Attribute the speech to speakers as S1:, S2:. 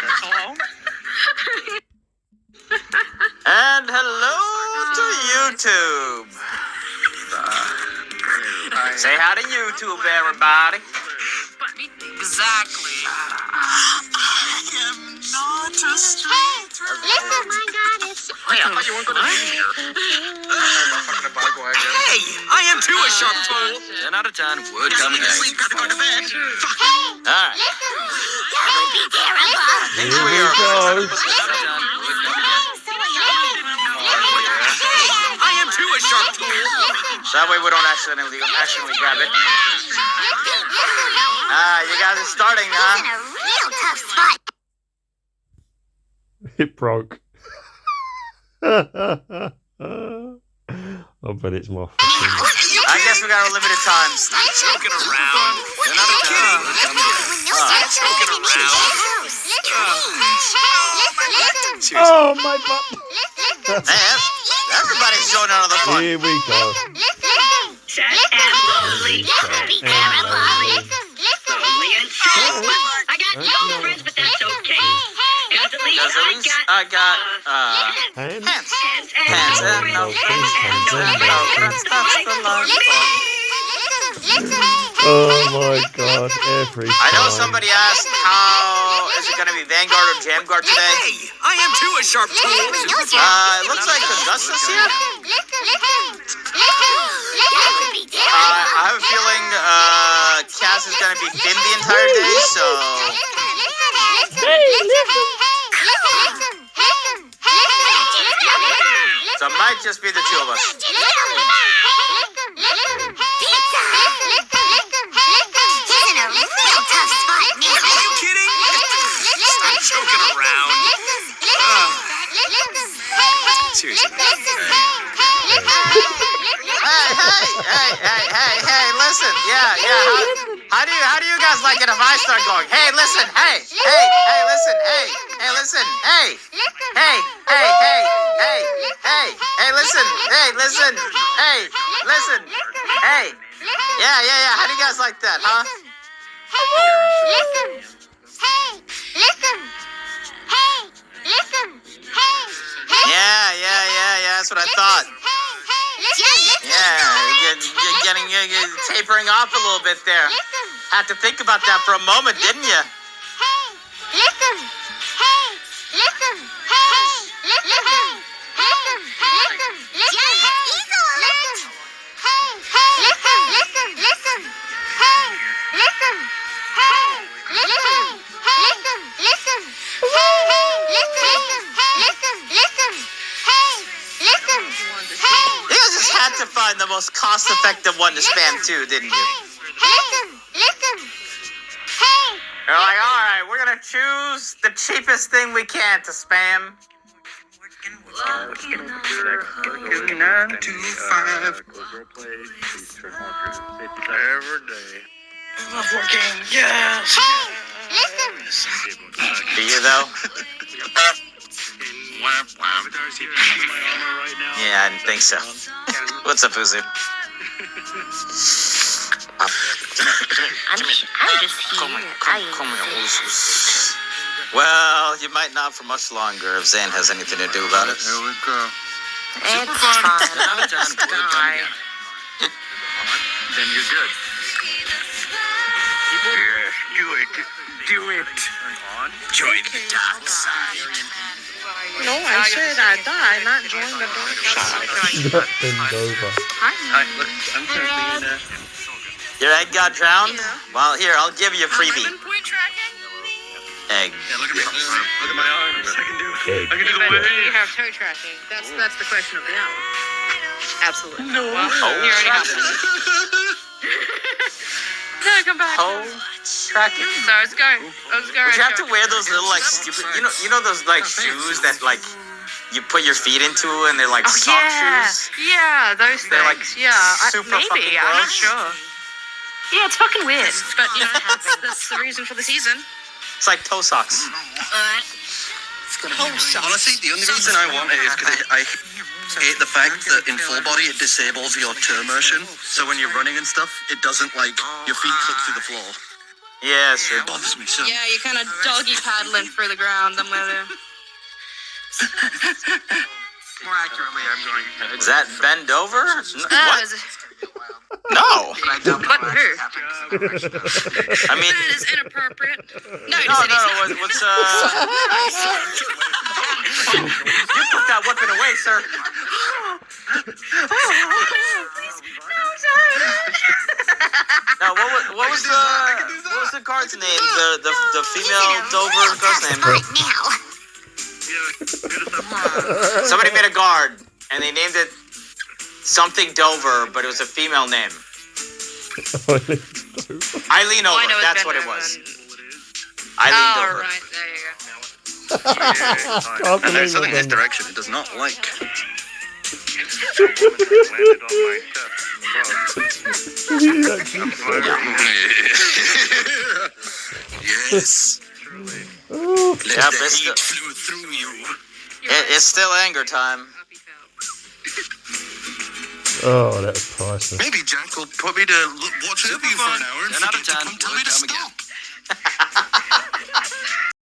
S1: Hello?
S2: And hello to YouTube. Say hi to YouTube, everybody.
S1: Exactly. I am not a stranger.
S3: Listen, my goddess.
S1: Hey, I thought you weren't going to be here. Hey, I am too a sharp tool.
S2: 10 out of 10 would come again.
S1: Sleep, gotta go to bed.
S2: All right.
S3: Listen. That would be terrible.
S2: Here we go. 10 out of 10 would come again.
S1: I am too a sharp tool.
S2: That way we don't accidentally grab it. You guys are starting,
S3: He's in a real tough spot.
S4: It broke. I bet it's my fucking...
S2: I guess we got a limited time.
S1: Stop joking around.
S2: You're not a time.
S1: Stop joking around.
S4: Oh, my butt!
S2: Man, everybody's showing out of the fun.
S4: Here we go.
S3: Listen, be terrible.
S5: I got no friends, but that's okay. Because at least
S2: I got,
S4: Hands?
S2: hands.
S5: hands
S2: and no friends.
S4: Oh my god, every time.
S2: I know somebody asked how is it going to be Vanguard or Jamguard today?
S1: Hey, I am too a sharp tool.
S2: It looks like Augustus here. I have a feeling Cass is going to be thin the entire day, so... So it might just be the two of us.
S1: Are you kidding? Stop joking around. Seriously.
S2: Hey, listen. Yeah. How do you guys like it if I start going? Hey, listen. Hey, listen. Hey, listen. Hey, listen. Hey, listen. Hey, listen. Hey. Yeah. How do you guys like that, huh? Yeah, that's what I thought. Yeah, you're tapering off a little bit there. Had to think about that for a moment, didn't you? You guys just had to find the most cost-effective one to spam too, didn't you? You're like, alright, we're gonna choose the cheapest thing we can to spam.
S1: 9 to 5. Every day. I love working. Yes.
S2: Do you though? Yeah, I didn't think so. What's up, Uzu?
S3: I'm just here.
S2: Well, you might not for much longer if Zan has anything to do about it.
S1: Here we go.
S3: It's fine.
S1: Then you're good. Yes, do it. Join the dark side.
S6: No, I said I die, not join the dark side.
S4: Bend over.
S1: Look, I'm currently in
S2: Your egg got drowned? Well, here, I'll give you a freebie.
S6: Point tracking?
S2: Egg.
S1: Yeah, look at me. Look at my arms. I can do
S4: Egg.
S1: the
S6: But do you
S1: wave.
S6: have toe tracking? That's the question of the hour. Absolutely.
S1: No.
S6: Well, you already have it. No, come back.
S2: Oh, tracking.
S6: So let's go.
S2: Would you have to wear those little like stupid, you know those like shoes that like you put your feet into and they're like sock shoes?
S6: Yeah, those
S2: They're, like,
S6: things. Yeah,
S2: super fucking
S6: maybe. I'm not
S2: gross.
S6: sure. Yeah, it's fucking weird, but you know that's the reason for the season.
S2: It's like toe socks.
S7: Honestly, the only reason I want it is because I hate the fact that in full body it disables your turn motion. So when you're running and stuff, it doesn't like your feet clip through the floor.
S2: Yeah, sure.
S7: Bothers me so.
S6: Yeah, you kind of doggy paddling for the ground. I'm with you.
S1: More accurately, I'm going.
S2: Is that bend over? What?
S6: Is it-
S2: No.
S1: But I don't know
S6: What
S1: what
S6: her?
S1: happened.
S2: I mean,
S6: That is inappropriate. No,
S2: no. What's You put that weapon away, sir. Now, what was the card's name? The female Dover girl's name.
S3: Right now.
S2: Somebody made a guard, and they named it something Dover, but it was a female name. Eileen
S6: Oh, I know
S2: Over.
S6: it's
S2: That's
S6: been
S2: what it
S6: done.
S2: was. Eileen
S6: Oh,
S2: Dover.
S6: right. There you go.
S4: Can't
S7: And there's
S4: believe
S7: something in this
S4: it.
S7: direction it does not like.
S4: He actually-
S7: Yes.
S4: Oh,
S7: Let
S2: Yeah,
S7: the
S2: but
S7: heat
S2: still-
S7: flow through you.
S2: It's still anger time.
S4: oh, that's priceless.
S7: Maybe Jack will put me to watch over you for an hour and
S8: 10 out of
S7: forget to
S8: 10.
S7: come tell me to
S8: Come
S7: stop.
S8: again.